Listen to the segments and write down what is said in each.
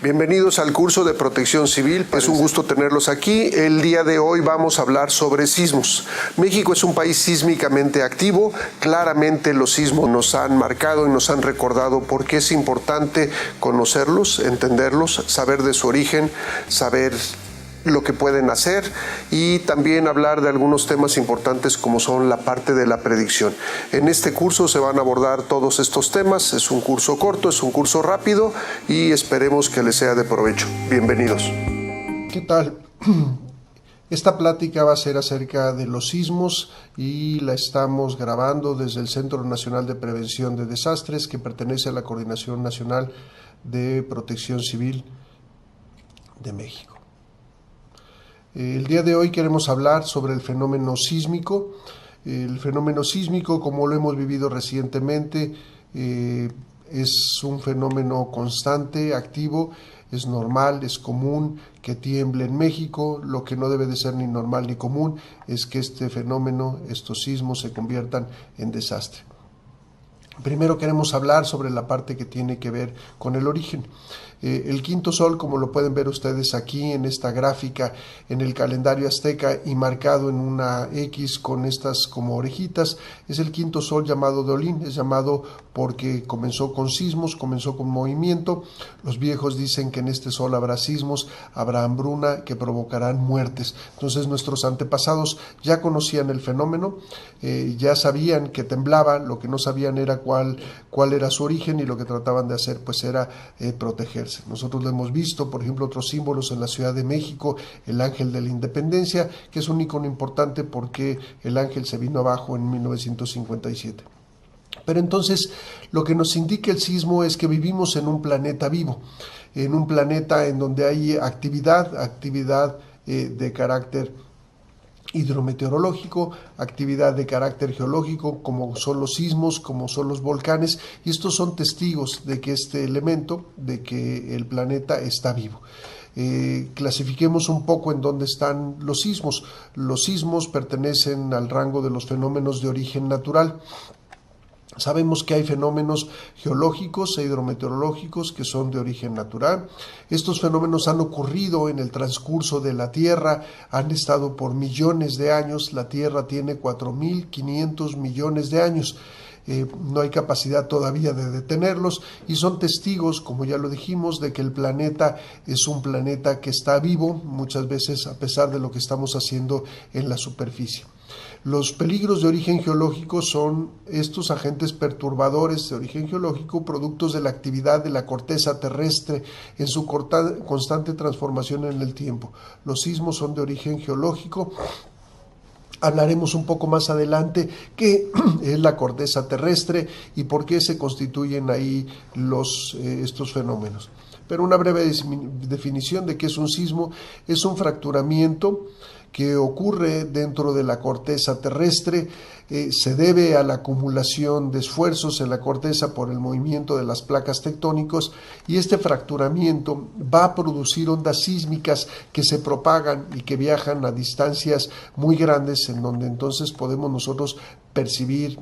Bienvenidos al curso de Protección Civil. Es un gusto tenerlos aquí. El día de hoy vamos a hablar sobre sismos. México es un país sísmicamente activo. Claramente los sismos nos han marcado y nos han recordado por qué es importante conocerlos, entenderlos, saber de su origen, saber lo que pueden hacer y también hablar de algunos temas importantes como son la parte de la predicción. En este curso se van a abordar todos estos temas. Es un curso corto, es un curso rápido y esperemos que les sea de provecho. Bienvenidos. ¿Qué tal? Esta plática va a ser acerca de los sismos y la estamos grabando desde el Centro Nacional de Prevención de Desastres, que pertenece a la Coordinación Nacional de Protección Civil de México. El día de hoy queremos hablar sobre el fenómeno sísmico. El fenómeno sísmico, como lo hemos vivido recientemente, es un fenómeno constante, activo, es normal, es común que tiemble en México. Lo que no debe de ser ni normal ni común es que este fenómeno, estos sismos, se conviertan en desastre. Primero queremos hablar sobre la parte que tiene que ver con el origen. El quinto sol, como lo pueden ver ustedes aquí en esta gráfica, en el calendario azteca y marcado en una X con estas como orejitas, es el quinto sol llamado Deolín. Es llamado porque comenzó con sismos, comenzó con movimiento. Los viejos dicen que en este sol habrá sismos, habrá hambruna que provocarán muertes. Entonces nuestros antepasados ya conocían el fenómeno, ya sabían que temblaba. Lo que no sabían era cuál era su origen, y lo que trataban de hacer pues era protegerse. Nosotros lo hemos visto, por ejemplo, otros símbolos en la Ciudad de México, el ángel de la Independencia, que es un ícono importante porque el ángel se vino abajo en 1957. Pero entonces lo que nos indica el sismo es que vivimos en un planeta vivo, en un planeta en donde hay actividad de carácter hidrometeorológico, actividad de carácter geológico, como son los sismos, como son los volcanes, y estos son testigos de que este elemento, de que el planeta está vivo. Clasifiquemos un poco en dónde están los sismos. Los sismos pertenecen al rango de los fenómenos de origen natural. Sabemos que hay fenómenos geológicos e hidrometeorológicos que son de origen natural. Estos fenómenos han ocurrido en el transcurso de la Tierra, han estado por millones de años. La Tierra tiene 4.500 millones de años. No hay capacidad todavía de detenerlos y son testigos, como ya lo dijimos, de que el planeta es un planeta que está vivo, muchas veces a pesar de lo que estamos haciendo en la superficie. Los peligros de origen geológico son estos agentes perturbadores de origen geológico, productos de la actividad de la corteza terrestre en su constante transformación en el tiempo. Los sismos son de origen geológico. Hablaremos un poco más adelante qué es la corteza terrestre y por qué se constituyen ahí estos fenómenos. Pero una breve definición de qué es un sismo: es un fracturamiento que ocurre dentro de la corteza terrestre. Se debe a la acumulación de esfuerzos en la corteza por el movimiento de las placas tectónicas, y este fracturamiento va a producir ondas sísmicas que se propagan y que viajan a distancias muy grandes, en donde entonces podemos nosotros percibir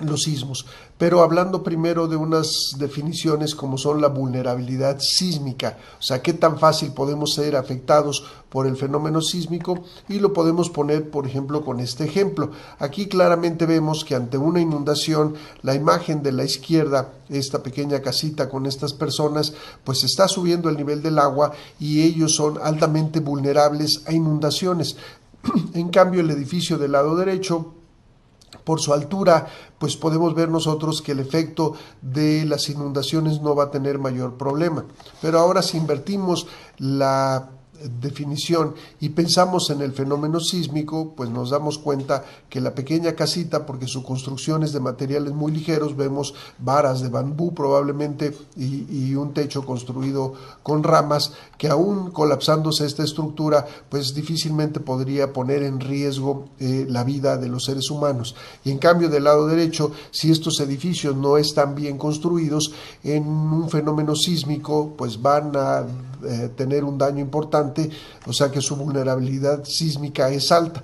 los sismos. Pero hablando primero de unas definiciones como son la vulnerabilidad sísmica, o sea, qué tan fácil podemos ser afectados por el fenómeno sísmico, y lo podemos poner, por ejemplo, con este ejemplo. Aquí claramente vemos que ante una inundación, la imagen de la izquierda, esta pequeña casita con estas personas, pues está subiendo el nivel del agua y ellos son altamente vulnerables a inundaciones. En cambio, el edificio del lado derecho, por su altura, pues podemos ver nosotros que el efecto de las inundaciones no va a tener mayor problema. Pero ahora, si invertimos la definición y pensamos en el fenómeno sísmico, pues nos damos cuenta que la pequeña casita, porque su construcción es de materiales muy ligeros, vemos varas de bambú probablemente y un techo construido con ramas, que aún colapsándose esta estructura, pues difícilmente podría poner en riesgo la vida de los seres humanos. Y en cambio, del lado derecho, si estos edificios no están bien construidos, en un fenómeno sísmico pues van a tener un daño importante, o sea que su vulnerabilidad sísmica es alta.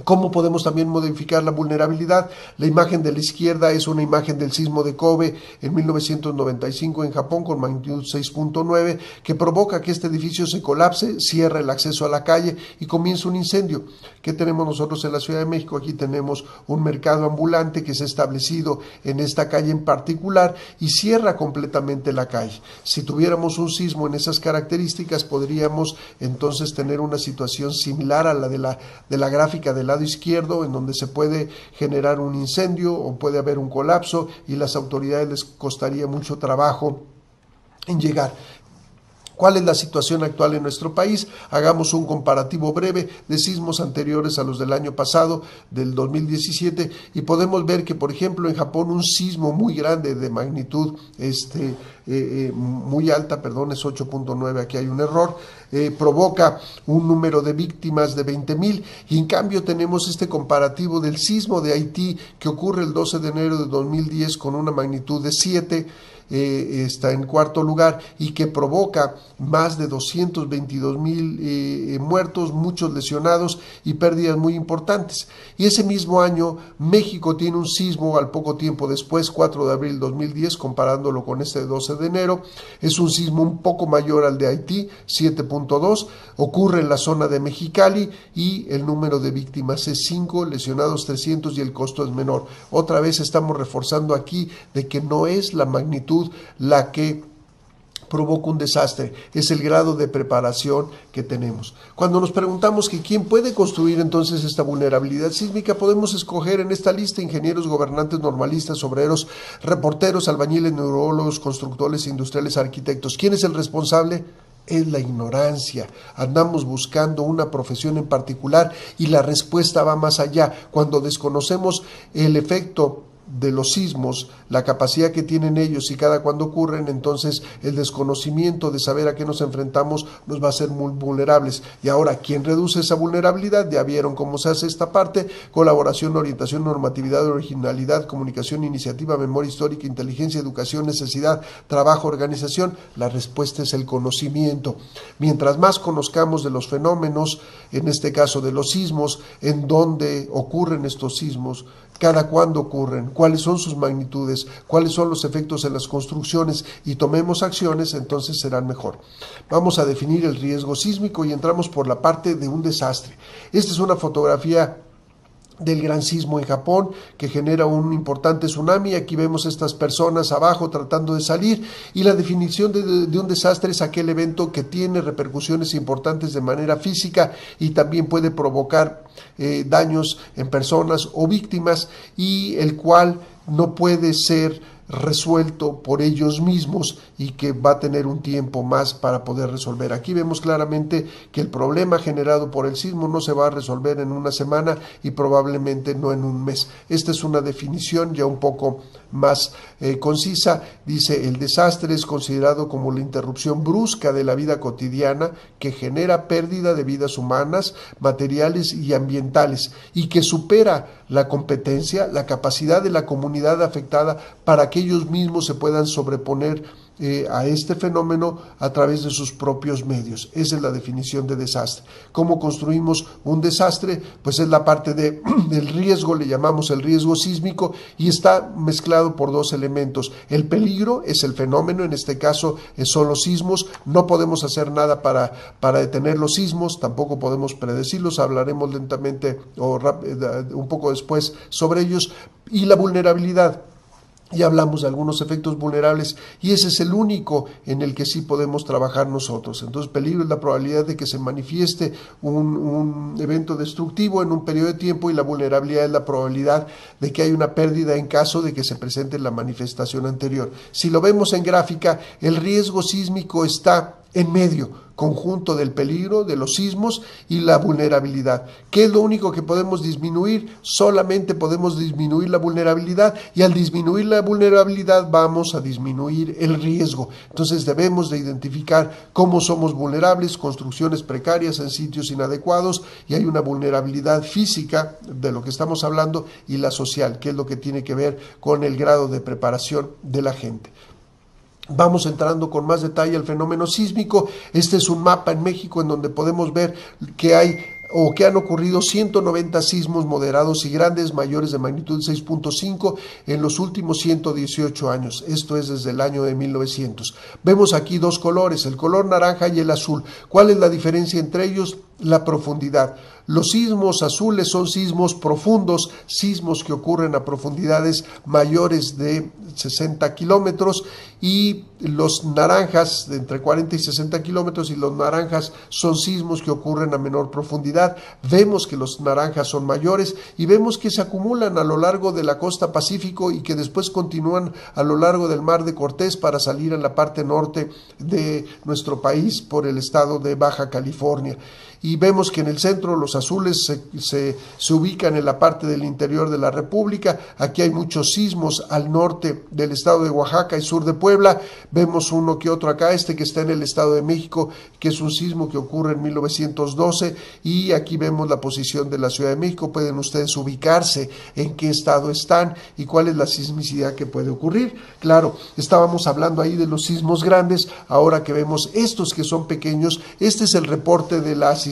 ¿Cómo podemos también modificar la vulnerabilidad? La imagen de la izquierda es una imagen del sismo de Kobe en 1995 en Japón con magnitud 6.9 que provoca que este edificio se colapse, cierra el acceso a la calle y comienza un incendio. ¿Qué tenemos nosotros en la Ciudad de México? Aquí tenemos un mercado ambulante que se ha establecido en esta calle en particular y cierra completamente la calle. Si tuviéramos un sismo en esas características, podríamos entonces tener una situación similar a la de la gráfica del lado izquierdo, en donde se puede generar un incendio o puede haber un colapso y las autoridades les costaría mucho trabajo en llegar. ¿Cuál es la situación actual en nuestro país? Hagamos un comparativo breve de sismos anteriores a los del año pasado, del 2017, y podemos ver que, por ejemplo, en Japón un sismo muy grande de magnitud muy alta, es 8.9, aquí hay un error, provoca un número de víctimas de 20,000, y en cambio tenemos este comparativo del sismo de Haití que ocurre el 12 de enero de 2010 con una magnitud de 7, está en cuarto lugar y que provoca más de 222,000 muertos, muchos lesionados y pérdidas muy importantes. Y ese mismo año México tiene un sismo al poco tiempo después, 4 de abril de 2010, comparándolo con este 12 de enero. Es un sismo un poco mayor al de Haití, 7.2, ocurre en la zona de Mexicali y el número de víctimas es 5, lesionados 300 y el costo es menor. Otra vez estamos reforzando aquí de que no es la magnitud la que provoca un desastre, es el grado de preparación que tenemos. Cuando nos preguntamos que quién puede construir entonces esta vulnerabilidad sísmica, podemos escoger en esta lista ingenieros, gobernantes, normalistas, obreros, reporteros, albañiles, neurólogos, constructores, industriales, arquitectos. ¿Quién es el responsable? Es la ignorancia. Andamos buscando una profesión en particular y la respuesta va más allá. Cuando desconocemos el efecto de los sismos, la capacidad que tienen ellos y cada cuando ocurren, entonces el desconocimiento de saber a qué nos enfrentamos nos va a hacer muy vulnerables. Y ahora, ¿quién reduce esa vulnerabilidad? Ya vieron cómo se hace esta parte: colaboración, orientación, normatividad, originalidad, comunicación, iniciativa, memoria histórica, inteligencia, educación, necesidad, trabajo, organización. La respuesta es el conocimiento. Mientras más conozcamos de los fenómenos, en este caso de los sismos, en dónde ocurren estos sismos, cada cuándo ocurren, cuáles son sus magnitudes, cuáles son los efectos en las construcciones y tomemos acciones, entonces serán mejor. Vamos a definir el riesgo sísmico y entramos por la parte de un desastre. Esta es una fotografía del gran sismo en Japón que genera un importante tsunami. Aquí vemos estas personas abajo tratando de salir y la definición de un desastre es aquel evento que tiene repercusiones importantes de manera física y también puede provocar daños en personas o víctimas y el cual no puede ser resuelto por ellos mismos y que va a tener un tiempo más para poder resolver. Aquí vemos claramente que el problema generado por el sismo no se va a resolver en una semana y probablemente no en un mes. Esta es una definición ya un poco más concisa. Dice: el desastre es considerado como la interrupción brusca de la vida cotidiana que genera pérdida de vidas humanas, materiales y ambientales y que supera la competencia, la capacidad de la comunidad afectada para que ellos mismos se puedan sobreponer a este fenómeno a través de sus propios medios. Esa es la definición de desastre. ¿Cómo construimos un desastre? Pues es la parte del riesgo, le llamamos el riesgo sísmico, y está mezclado por dos elementos. El peligro es el fenómeno, en este caso son los sismos. No podemos hacer nada para detener los sismos, tampoco podemos predecirlos, hablaremos lentamente o un poco después sobre ellos. Y la vulnerabilidad. Ya hablamos de algunos efectos vulnerables y ese es el único en el que sí podemos trabajar nosotros. Entonces, peligro es la probabilidad de que se manifieste un evento destructivo en un periodo de tiempo y la vulnerabilidad es la probabilidad de que haya una pérdida en caso de que se presente la manifestación anterior. Si lo vemos en gráfica, el riesgo sísmico está en medio, conjunto del peligro, de los sismos y la vulnerabilidad. ¿Qué es lo único que podemos disminuir? Solamente podemos disminuir la vulnerabilidad y al disminuir la vulnerabilidad vamos a disminuir el riesgo. Entonces debemos de identificar cómo somos vulnerables: construcciones precarias en sitios inadecuados, y hay una vulnerabilidad física de lo que estamos hablando y la social, que es lo que tiene que ver con el grado de preparación de la gente. Vamos entrando con más detalle al fenómeno sísmico. Este es un mapa en México en donde podemos ver que hay o que han ocurrido 190 sismos moderados y grandes mayores de magnitud 6.5 en los últimos 118 años. Esto es desde el año de 1900. Vemos aquí dos colores, el color naranja y el azul. ¿Cuál es la diferencia entre ellos? La profundidad. Los sismos azules son sismos profundos, sismos que ocurren a profundidades mayores de 60 kilómetros, y los naranjas de entre 40 y 60 kilómetros, y los naranjas son sismos que ocurren a menor profundidad. Vemos que los naranjas son mayores y vemos que se acumulan a lo largo de la costa Pacífico y que después continúan a lo largo del Mar de Cortés para salir en la parte norte de nuestro país por el estado de Baja California. Y vemos que en el centro los azules se ubican en la parte del interior de la República. Aquí hay muchos sismos al norte del estado de Oaxaca y sur de Puebla. Vemos uno que otro acá, que está en el estado de México, que es un sismo que ocurre en 1912, y aquí vemos la posición de la Ciudad de México. Pueden ustedes ubicarse en qué estado están y cuál es la sismicidad que puede ocurrir. Claro, estábamos hablando ahí de los sismos grandes, ahora que vemos estos que son pequeños. Este es el reporte de la sismicidad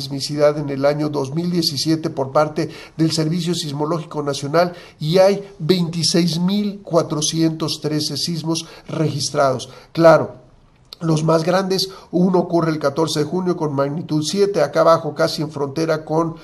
en el año 2017 por parte del Servicio Sismológico Nacional, y hay 26.413 sismos registrados. Claro, los más grandes, uno ocurre el 14 de junio con magnitud 7, acá abajo casi en frontera con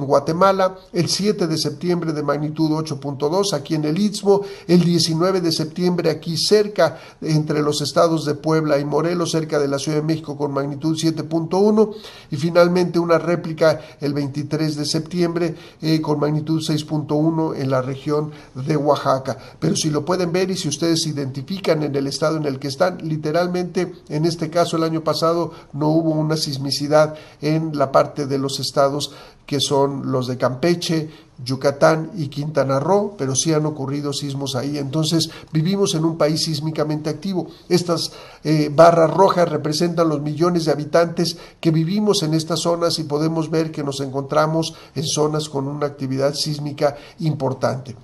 Guatemala, el 7 de septiembre de magnitud 8.2 aquí en el Istmo, el 19 de septiembre aquí cerca entre los estados de Puebla y Morelos, cerca de la Ciudad de México, con magnitud 7.1, y finalmente una réplica el 23 de septiembre con magnitud 6.1 en la región de Oaxaca. Pero si lo pueden ver y si ustedes se identifican en el estado en el que están, literalmente en este caso el año pasado no hubo una sismicidad en la parte de los estados que son los de Campeche, Yucatán y Quintana Roo, pero sí han ocurrido sismos ahí. Entonces vivimos en un país sísmicamente activo. Estas barras rojas representan los millones de habitantes que vivimos en estas zonas, y podemos ver que nos encontramos en zonas con una actividad sísmica importante.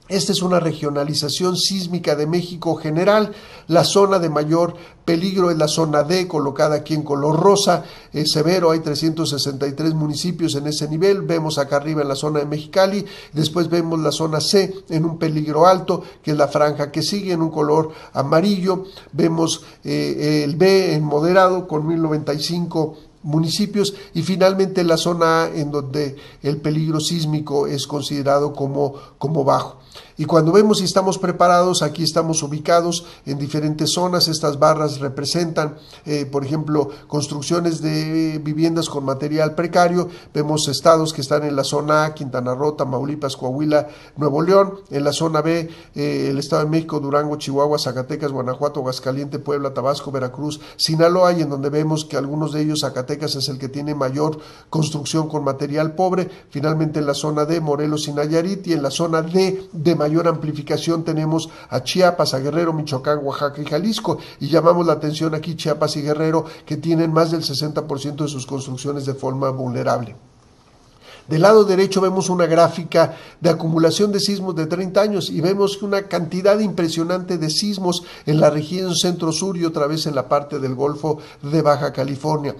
Esta es una regionalización sísmica de México general. La zona de mayor peligro es la zona D, colocada aquí en color rosa, severo. Hay 363 municipios en ese nivel. Vemos acá arriba en la zona de Mexicali. Después vemos la zona C en un peligro alto, que es la franja que sigue en un color amarillo. Vemos el B en moderado con 1095 municipios, y finalmente la zona A, en donde el peligro sísmico es considerado como bajo. Y cuando vemos si estamos preparados, aquí estamos ubicados en diferentes zonas. Estas barras representan, por ejemplo, construcciones de viviendas con material precario. Vemos estados que están en la zona A: Quintana Roo, Tamaulipas, Coahuila, Nuevo León. En la zona B, el Estado de México, Durango, Chihuahua, Zacatecas, Guanajuato, Aguascalientes, Puebla, Tabasco, Veracruz, Sinaloa, y en donde vemos que algunos de ellos, Zacatecas es el que tiene mayor construcción con material pobre. Finalmente en la zona D, Morelos y Nayarit, y en la zona D de mayor amplificación tenemos a Chiapas, a Guerrero, Michoacán, Oaxaca y Jalisco, y llamamos la atención aquí Chiapas y Guerrero, que tienen más del 60% de sus construcciones de forma vulnerable. Del lado derecho vemos una gráfica de acumulación de sismos de 30 años y vemos una cantidad impresionante de sismos en la región centro-sur y otra vez en la parte del Golfo de Baja California.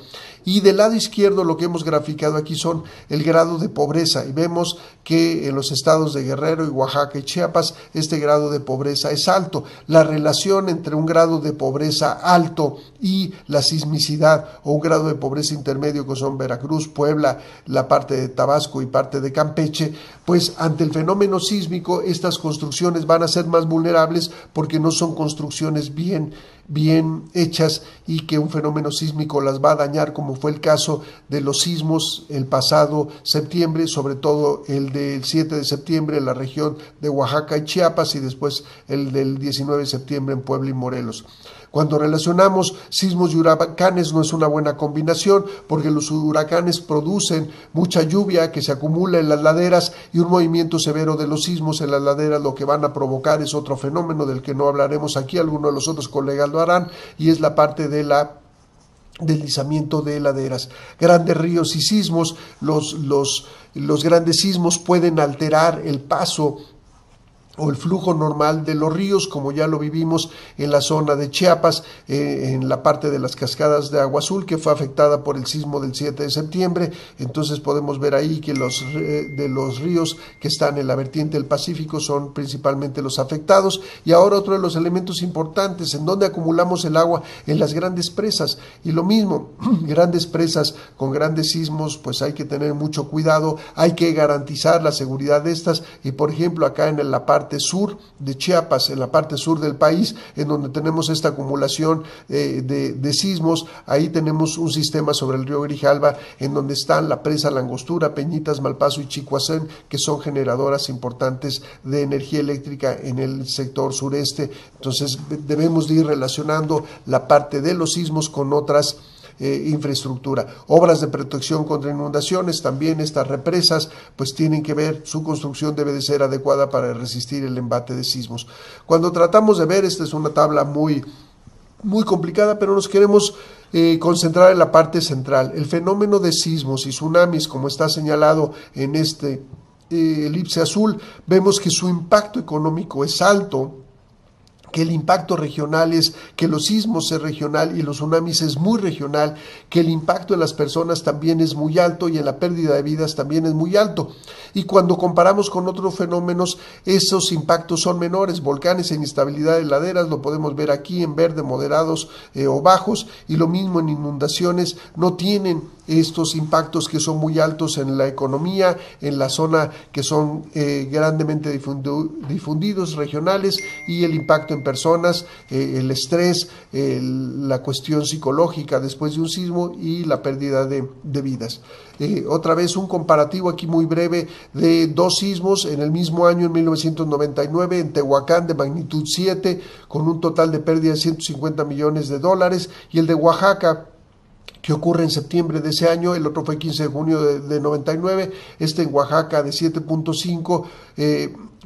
Y del lado izquierdo lo que hemos graficado aquí son el grado de pobreza, y vemos que en los estados de Guerrero y Oaxaca y Chiapas este grado de pobreza es alto. La relación entre un grado de pobreza alto y la sismicidad, o un grado de pobreza intermedio, que son Veracruz, Puebla, la parte de Tabasco y parte de Campeche, pues ante el fenómeno sísmico estas construcciones van a ser más vulnerables porque no son construcciones bien hechas, y que un fenómeno sísmico las va a dañar, como fue el caso de los sismos el pasado septiembre, sobre todo el del 7 de septiembre en la región de Oaxaca y Chiapas, y después el del 19 de septiembre en Puebla y Morelos. Cuando relacionamos sismos y huracanes no es una buena combinación, porque los huracanes producen mucha lluvia que se acumula en las laderas, y un movimiento severo de los sismos en las laderas lo que van a provocar es otro fenómeno del que no hablaremos aquí, algunos de los otros colegas lo harán, y es la parte de la deslizamiento de laderas. Grandes ríos y sismos, los grandes sismos pueden alterar el paso o el flujo normal de los ríos, como ya lo vivimos en la zona de Chiapas, en la parte de las cascadas de Agua Azul, que fue afectada por el sismo del 7 de septiembre. Entonces podemos ver ahí que de los ríos que están en la vertiente del Pacífico son principalmente los afectados. Y ahora otro de los elementos importantes, en donde acumulamos el agua, en las grandes presas. Y lo mismo, grandes presas con grandes sismos, pues hay que tener mucho cuidado, hay que garantizar la seguridad de estas. Y por ejemplo, acá en la parte sur de Chiapas, en la parte sur del país, en donde tenemos esta acumulación de sismos, ahí tenemos un sistema sobre el río Grijalva, en donde están la presa La Angostura, Peñitas, Malpaso y Chicoacén, que son generadoras importantes de energía eléctrica en el sector sureste. Entonces debemos de ir relacionando la parte de los sismos con otras infraestructura. Obras de protección contra inundaciones, también estas represas pues tienen que ver, su construcción debe de ser adecuada para resistir el embate de sismos. Cuando tratamos de ver, esta es una tabla muy complicada, pero nos queremos concentrar en la parte central. El fenómeno de sismos y tsunamis, como está señalado en este elipse azul, vemos que su impacto económico es alto, que el impacto regional es, que los sismos es regional y los tsunamis es muy regional, que el impacto en las personas también es muy alto y en la pérdida de vidas también es muy alto. Y cuando comparamos con otros fenómenos, esos impactos son menores. Volcanes en inestabilidad de laderas, lo podemos ver aquí en verde, moderados o bajos, y lo mismo en inundaciones, no tienen estos impactos que son muy altos en la economía, en la zona que son grandemente difundidos, regionales, y el impacto en personas, el estrés, la cuestión psicológica después de un sismo y la pérdida de vidas. Otra vez un comparativo aquí muy breve de dos sismos en el mismo año, en 1999, en Tehuacán de magnitud 7, con un total de pérdida de $150 millones, y el de Oaxaca, que ocurre en septiembre de ese año, el otro fue 15 de junio de 99, en Oaxaca de 7.5,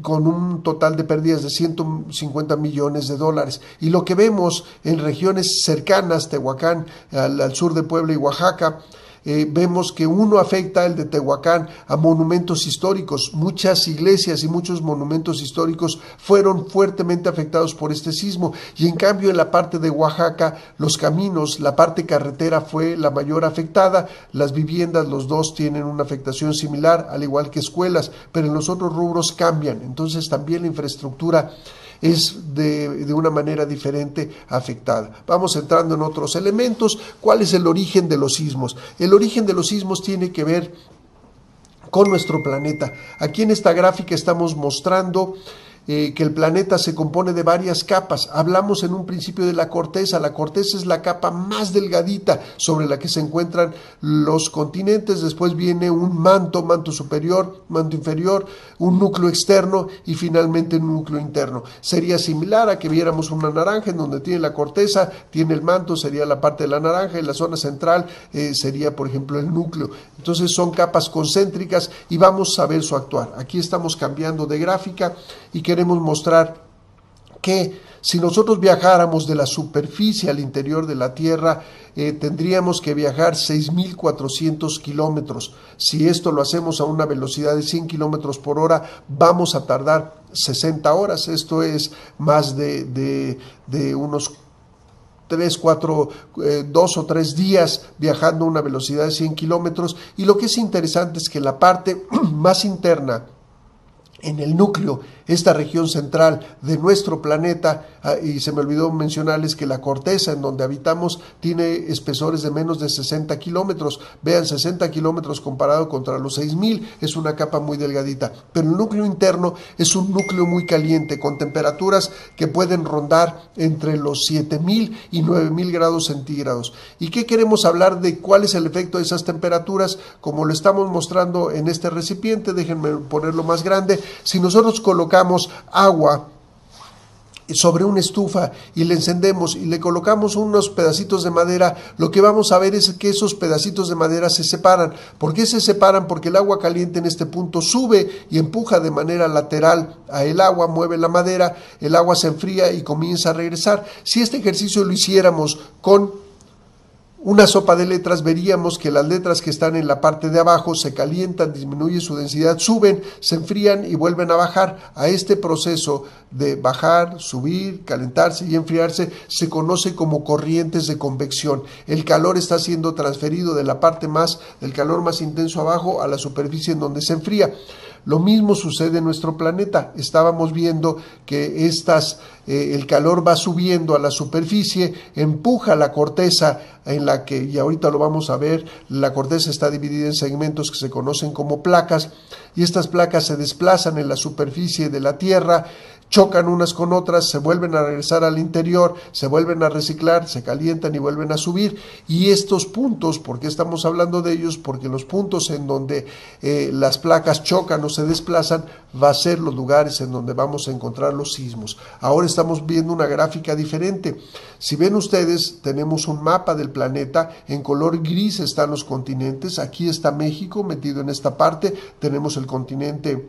con un total de pérdidas de $150 millones. Y lo que vemos en regiones cercanas, Tehuacán, al sur de Puebla y Oaxaca, vemos que uno afecta, el de Tehuacán, a monumentos históricos. Muchas iglesias y muchos monumentos históricos fueron fuertemente afectados por este sismo, y en cambio en la parte de Oaxaca, los caminos, la parte carretera fue la mayor afectada. Las viviendas, los dos tienen una afectación similar, al igual que escuelas, pero en los otros rubros cambian. Entonces también la infraestructura es de una manera diferente afectada. Vamos entrando en otros elementos. ¿Cuál es el origen de los sismos? El origen de los sismos tiene que ver con nuestro planeta. Aquí en esta gráfica estamos mostrando que el planeta se compone de varias capas. Hablamos en un principio de la corteza. La corteza es la capa más delgadita sobre la que se encuentran los continentes. Después viene un manto superior, manto inferior, un núcleo externo y finalmente un núcleo interno. Sería similar a que viéramos una naranja en donde tiene la corteza, tiene el manto, sería la parte de la naranja, y la zona central sería, por ejemplo, el núcleo. Entonces son capas concéntricas y vamos a ver su actuar. Aquí estamos cambiando de gráfica y queremos mostrar que si nosotros viajáramos de la superficie al interior de la Tierra, tendríamos que viajar 6.400 kilómetros. Si esto lo hacemos a una velocidad de 100 kilómetros por hora, vamos a tardar 60 horas. Esto es más de unos 2 o 3 días viajando a una velocidad de 100 kilómetros. Y lo que es interesante es que la parte más interna, en el núcleo, esta región central de nuestro planeta, y se me olvidó mencionarles que la corteza en donde habitamos tiene espesores de menos de 60 kilómetros. Vean, 60 kilómetros comparado contra los 6.000, es una capa muy delgadita. Pero el núcleo interno es un núcleo muy caliente, con temperaturas que pueden rondar entre los 7.000 y 9.000 grados centígrados. ¿Y qué queremos hablar de cuál es el efecto de esas temperaturas? Como lo estamos mostrando en este recipiente, déjenme ponerlo más grande. Si nosotros colocamos agua sobre una estufa y le encendemos y le colocamos unos pedacitos de madera, lo que vamos a ver es que esos pedacitos de madera se separan. ¿Por qué se separan? Porque el agua caliente en este punto sube y empuja de manera lateral a el agua, mueve la madera, el agua se enfría y comienza a regresar. Si este ejercicio lo hiciéramos con una sopa de letras, veríamos que las letras que están en la parte de abajo se calientan, disminuye su densidad, suben, se enfrían y vuelven a bajar. A este proceso de bajar, subir, calentarse y enfriarse se conoce como corrientes de convección. El calor está siendo transferido de la parte del calor más intenso abajo a la superficie en donde se enfría. Lo mismo sucede en nuestro planeta. Estábamos viendo que el calor va subiendo a la superficie, empuja la corteza en la que, y ahorita lo vamos a ver, la corteza está dividida en segmentos que se conocen como placas, y estas placas se desplazan en la superficie de la Tierra, chocan unas con otras, se vuelven a regresar al interior, se vuelven a reciclar, se calientan y vuelven a subir. Y estos puntos, ¿por qué estamos hablando de ellos? Porque los puntos en donde las placas chocan o se desplazan va a ser los lugares en donde vamos a encontrar los sismos. Ahora estamos viendo una gráfica diferente. Si ven ustedes, tenemos un mapa del planeta, en color gris están los continentes, aquí está México metido en esta parte, tenemos el continente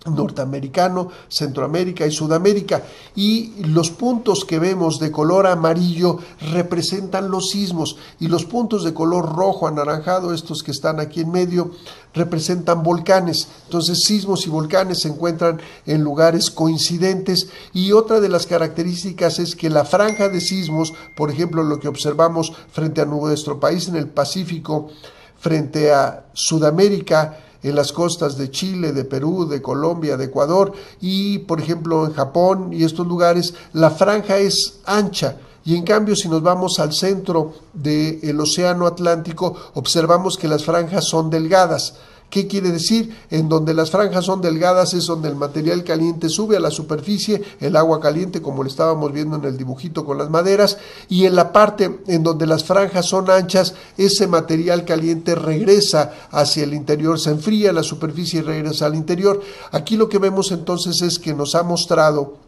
norteamericano, Centroamérica y Sudamérica, y los puntos que vemos de color amarillo representan los sismos, y los puntos de color rojo anaranjado, estos que están aquí en medio, representan volcanes. Entonces sismos y volcanes se encuentran en lugares coincidentes, y otra de las características es que la franja de sismos, por ejemplo lo que observamos frente a nuestro país en el Pacífico, frente a Sudamérica, en las costas de Chile, de Perú, de Colombia, de Ecuador y, por ejemplo, en Japón y estos lugares, la franja es ancha. Y en cambio, si nos vamos al centro del Océano Atlántico, observamos que las franjas son delgadas. ¿Qué quiere decir? En donde las franjas son delgadas es donde el material caliente sube a la superficie, el agua caliente, como lo estábamos viendo en el dibujito con las maderas, y en la parte en donde las franjas son anchas, ese material caliente regresa hacia el interior, se enfría la superficie y regresa al interior. Aquí lo que vemos entonces es que nos ha mostrado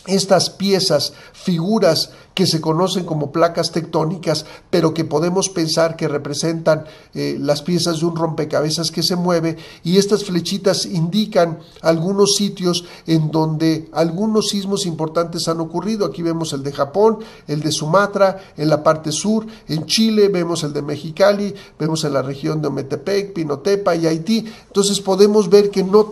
estas piezas, figuras que se conocen como placas tectónicas, pero que podemos pensar que representan las piezas de un rompecabezas que se mueve, y estas flechitas indican algunos sitios en donde algunos sismos importantes han ocurrido. Aquí vemos el de Japón, el de Sumatra, en la parte sur, en Chile vemos el de Mexicali, vemos en la región de Ometepec, Pinotepa y Haití. Entonces podemos ver que no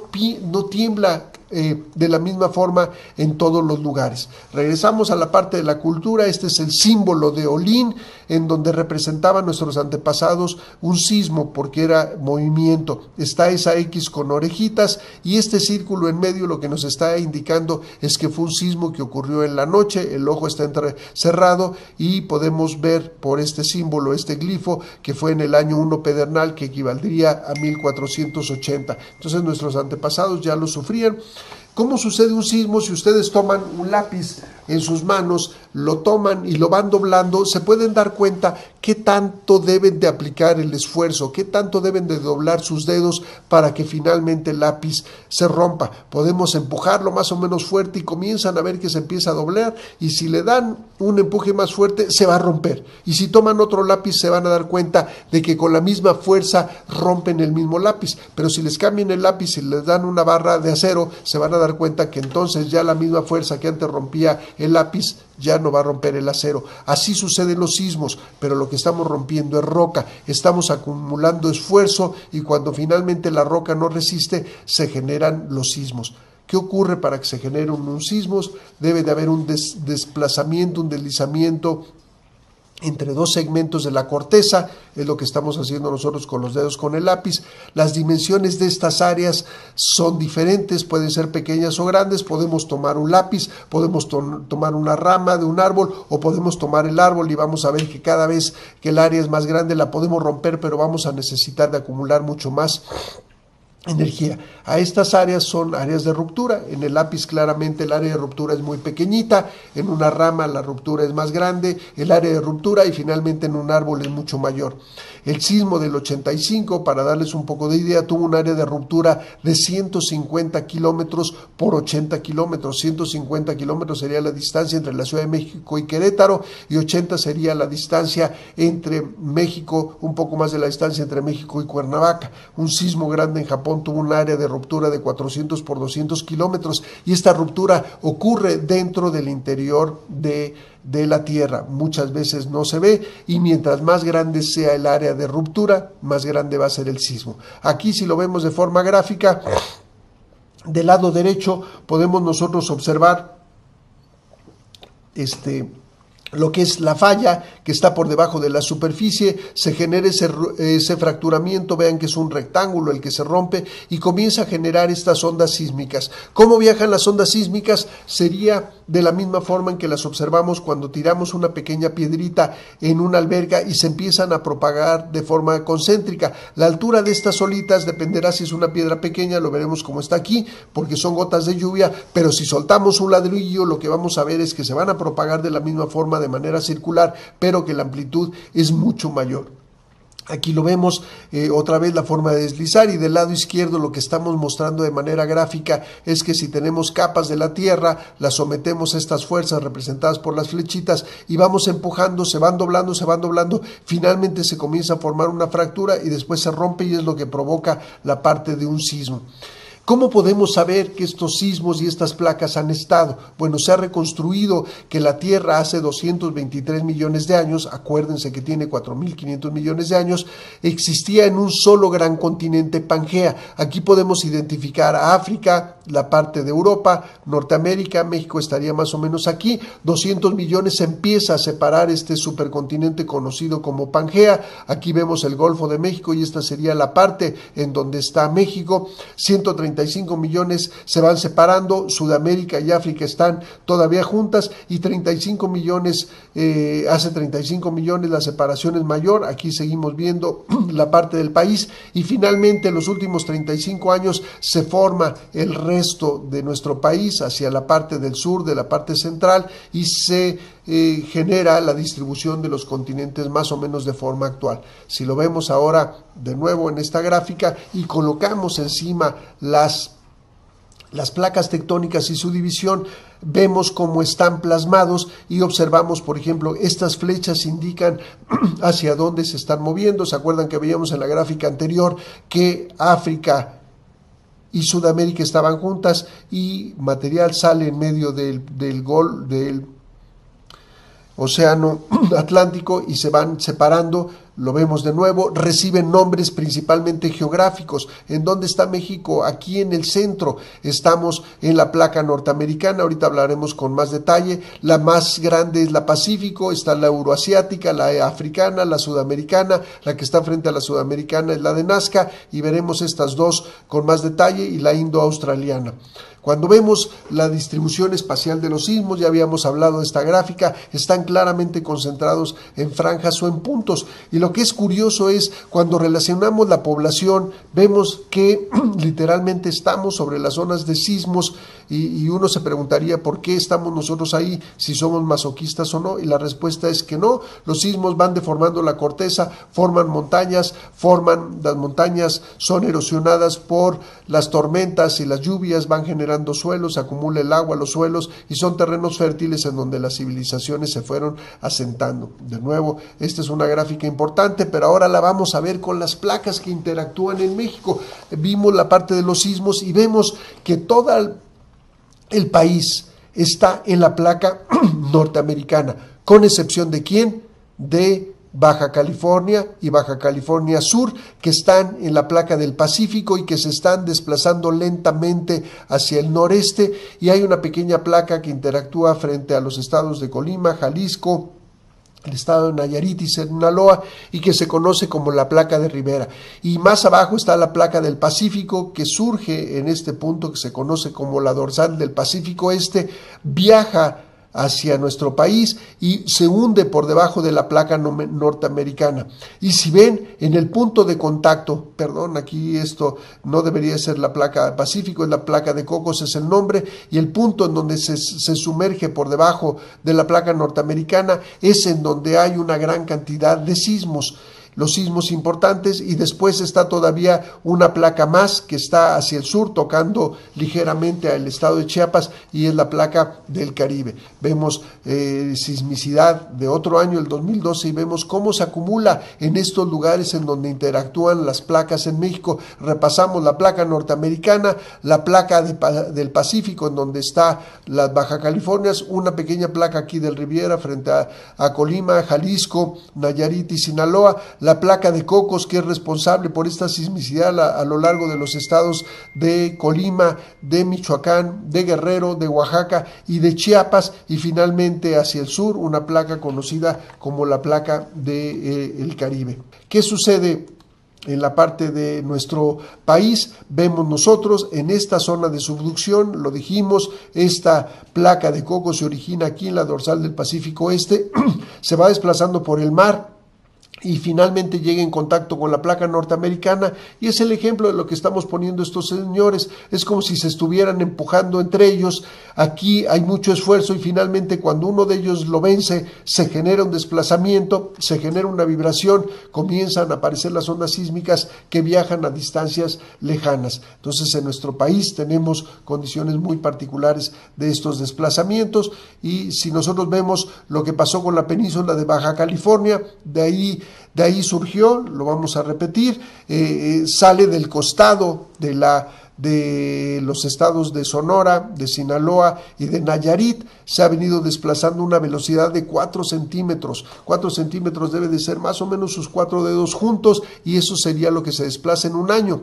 tiembla de la misma forma en todos los lugares. Regresamos a la parte de la cultura. Este es el símbolo de Olin, en donde representaban nuestros antepasados un sismo porque era movimiento. Está esa X con orejitas, y este círculo en medio lo que nos está indicando es que fue un sismo que ocurrió en la noche. El ojo está cerrado y podemos ver por este símbolo, este glifo, que fue en el año 1 pedernal, que equivaldría a 1480. Entonces nuestros antepasados ya lo sufrían. ¿Cómo sucede un sismo? Si ustedes toman un lápiz en sus manos, lo toman y lo van doblando, se pueden dar cuenta qué tanto deben de aplicar el esfuerzo, qué tanto deben de doblar sus dedos para que finalmente el lápiz se rompa. Podemos empujarlo más o menos fuerte y comienzan a ver que se empieza a doblar, y si le dan un empuje más fuerte se va a romper, y si toman otro lápiz se van a dar cuenta de que con la misma fuerza rompen el mismo lápiz, pero si les cambian el lápiz y les dan una barra de acero, se van a dar cuenta que entonces ya la misma fuerza que antes rompía el lápiz ya no va a romper el acero. Así suceden los sismos, pero lo que estamos rompiendo es roca, estamos acumulando esfuerzo, y cuando finalmente la roca no resiste, se generan los sismos. ¿Qué ocurre para que se generen un sismos? Debe de haber un desplazamiento, un deslizamiento entre dos segmentos de la corteza, es lo que estamos haciendo nosotros con los dedos con el lápiz. Las dimensiones de estas áreas son diferentes, pueden ser pequeñas o grandes. Podemos tomar un lápiz, podemos tomar una rama de un árbol, o podemos tomar el árbol, y vamos a ver que cada vez que el área es más grande la podemos romper, pero vamos a necesitar de acumular mucho más energía. A estas áreas son áreas de ruptura. En el lápiz claramente el área de ruptura es muy pequeñita, en una rama la ruptura es más grande, el área de ruptura, y finalmente en un árbol es mucho mayor. El sismo del 85, para darles un poco de idea, tuvo un área de ruptura de 150 kilómetros por 80 kilómetros. 150 kilómetros sería la distancia entre la Ciudad de México y Querétaro, y 80 sería la distancia entre México, un poco más de la distancia entre México y Cuernavaca. Un sismo grande en Japón Japón tuvo un área de ruptura de 400 por 200 kilómetros y esta ruptura ocurre dentro del interior de la Tierra. Muchas veces no se ve y mientras más grande sea el área de ruptura, más grande va a ser el sismo. Aquí, si lo vemos de forma gráfica, del lado derecho podemos nosotros observar lo que es la falla que está por debajo de la superficie, se genera ese fracturamiento, vean que es un rectángulo el que se rompe y comienza a generar estas ondas sísmicas. ¿Cómo viajan las ondas sísmicas? Sería de la misma forma en que las observamos cuando tiramos una pequeña piedrita en una alberca y se empiezan a propagar de forma concéntrica. La altura de estas olitas dependerá si es una piedra pequeña, lo veremos como está aquí, porque son gotas de lluvia, pero si soltamos un ladrillo, lo que vamos a ver es que se van a propagar de la misma forma, de manera circular, pero que la amplitud es mucho mayor. Aquí lo vemos otra vez la forma de deslizar, y del lado izquierdo lo que estamos mostrando de manera gráfica es que si tenemos capas de la Tierra, las sometemos a estas fuerzas representadas por las flechitas y vamos empujando, se van doblando, finalmente se comienza a formar una fractura y después se rompe y es lo que provoca la parte de un sismo. ¿Cómo podemos saber que estos sismos y estas placas han estado? Bueno, se ha reconstruido que la Tierra hace 223 millones de años, acuérdense que tiene 4.500 millones de años, existía en un solo gran continente, Pangea. Aquí podemos identificar a África, la parte de Europa, Norteamérica, México estaría más o menos aquí. 200 millones se empieza a separar este supercontinente conocido como Pangea. Aquí vemos el Golfo de México y esta sería la parte en donde está México. 135 millones se van separando, Sudamérica y África están todavía juntas y 35 millones, hace 35 millones la separación es mayor. Aquí seguimos viendo la parte del país y finalmente en los últimos 35 años se forma el resto de nuestro país hacia la parte del sur, de la parte central, y se genera la distribución de los continentes más o menos de forma actual. Si lo vemos ahora de nuevo en esta gráfica y colocamos encima las placas tectónicas y su división, vemos cómo están plasmados y observamos, por ejemplo, estas flechas indican hacia dónde se están moviendo. ¿Se acuerdan que veíamos en la gráfica anterior que África y Sudamérica estaban juntas y material sale en medio del Océano Atlántico y se van separando? Lo vemos de nuevo, reciben nombres principalmente geográficos. ¿En dónde está México? Aquí en el centro. Estamos en la placa norteamericana, ahorita hablaremos con más detalle. La más grande es la Pacífico, está la euroasiática, la africana, la sudamericana. La que está frente a la sudamericana es la de Nazca y veremos estas dos con más detalle, y la indo-australiana. Cuando vemos la distribución espacial de los sismos, ya habíamos hablado de esta gráfica, están claramente concentrados en franjas o en puntos. Y lo que es curioso es cuando relacionamos la población, vemos que literalmente estamos sobre las zonas de sismos y uno se preguntaría por qué estamos nosotros ahí, si somos masoquistas o no, y la respuesta es que no. Los sismos van deformando la corteza, forman montañas, las montañas son erosionadas por las tormentas y las lluvias, van generando suelos, se acumula el agua, los suelos, y son terrenos fértiles en donde las civilizaciones se fueron asentando. De nuevo, esta es una gráfica importante, pero ahora la vamos a ver con las placas que interactúan en México. Vimos la parte de los sismos y vemos que todo el país está en la placa norteamericana, con excepción de ¿quién? De Baja California y Baja California Sur, que están en la placa del Pacífico y que se están desplazando lentamente hacia el noreste, y hay una pequeña placa que interactúa frente a los estados de Colima, Jalisco, el estado de Nayarit y Sinaloa, y que se conoce como la placa de Rivera. Y más abajo está la placa del Pacífico, que surge en este punto que se conoce como la dorsal del Pacífico Este, viaja hacia nuestro país y se hunde por debajo de la placa norteamericana. Y si ven en el punto de contacto, aquí esto no debería ser la placa Pacífico, es la placa de Cocos, es el nombre, y el punto en donde se sumerge por debajo de la placa norteamericana es en donde hay una gran cantidad de sismos. los sismos importantes, y después está todavía una placa más que está hacia el sur, tocando ligeramente al estado de Chiapas, y es la placa del Caribe. Vemos sismicidad de otro año, el 2012, y vemos cómo se acumula en estos lugares en donde interactúan las placas en México. Repasamos la placa norteamericana, la placa del Pacífico, en donde está las Baja Californias, una pequeña placa aquí del Riviera frente a Colima, Jalisco, Nayarit y Sinaloa, la placa de Cocos, que es responsable por esta sismicidad a lo largo de los estados de Colima, de Michoacán, de Guerrero, de Oaxaca y de Chiapas, y finalmente hacia el sur una placa conocida como la placa del Caribe. ¿Qué sucede en la parte de nuestro país? Vemos nosotros en esta zona de subducción, lo dijimos, esta placa de Cocos se origina aquí en la dorsal del Pacífico Este, se va desplazando por el mar y finalmente llega en contacto con la placa norteamericana, y es el ejemplo de lo que estamos poniendo estos señores. Es como si se estuvieran empujando entre ellos. Aquí hay mucho esfuerzo y finalmente cuando uno de ellos lo vence, se genera un desplazamiento, se genera una vibración, comienzan a aparecer las ondas sísmicas que viajan a distancias lejanas. Entonces en nuestro país tenemos condiciones muy particulares de estos desplazamientos, y si nosotros vemos lo que pasó con la península de Baja California, de ahí surgió, lo vamos a repetir, sale del costado de los estados de Sonora, de Sinaloa y de Nayarit, se ha venido desplazando a una velocidad de 4 centímetros. 4 centímetros debe de ser más o menos sus 4 dedos juntos, y eso sería lo que se desplaza en un año.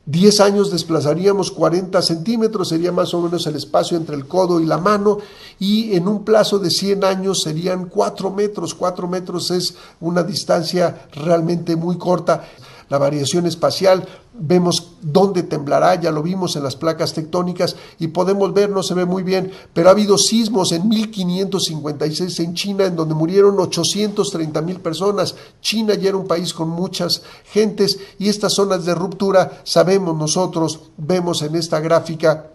10 años desplazaríamos 40 centímetros, sería más o menos el espacio entre el codo y la mano, y en un plazo de 100 años serían 4 metros. 4 metros es una distancia realmente muy corta. La variación espacial, vemos dónde temblará, ya lo vimos en las placas tectónicas y podemos ver, no se ve muy bien, pero ha habido sismos en 1556 en China, en donde murieron 830,000 personas. China ya era un país con muchas gentes, y estas zonas de ruptura, sabemos nosotros, vemos en esta gráfica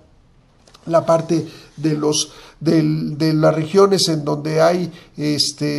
la parte de las regiones en donde hay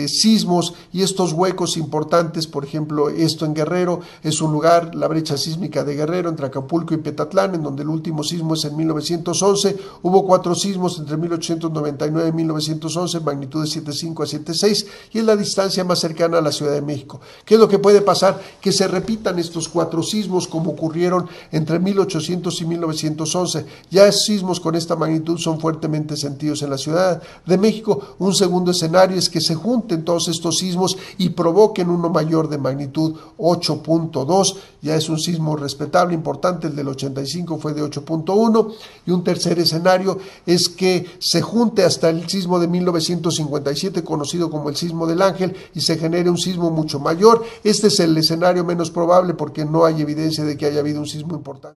sismos y estos huecos importantes. Por ejemplo, esto en Guerrero es un lugar, la brecha sísmica de Guerrero entre Acapulco y Petatlán, en donde el último sismo es en 1911. Hubo 4 sismos entre 1899 y 1911, magnitud de 7.5 a 7.6, y es la distancia más cercana a la Ciudad de México. ¿Qué es lo que puede pasar? Que se repitan estos 4 sismos como ocurrieron entre 1800 y 1911. Ya sismos con esta magnitud son fuertemente sentidos en la Ciudad de México. Un segundo escenario es que se junten todos estos sismos y provoquen uno mayor de magnitud 8.2, ya es un sismo respetable, importante. El del 85 fue de 8.1, y un tercer escenario es que se junte hasta el sismo de 1957, conocido como el sismo del Ángel, y se genere un sismo mucho mayor. Este es el escenario menos probable porque no hay evidencia de que haya habido un sismo importante.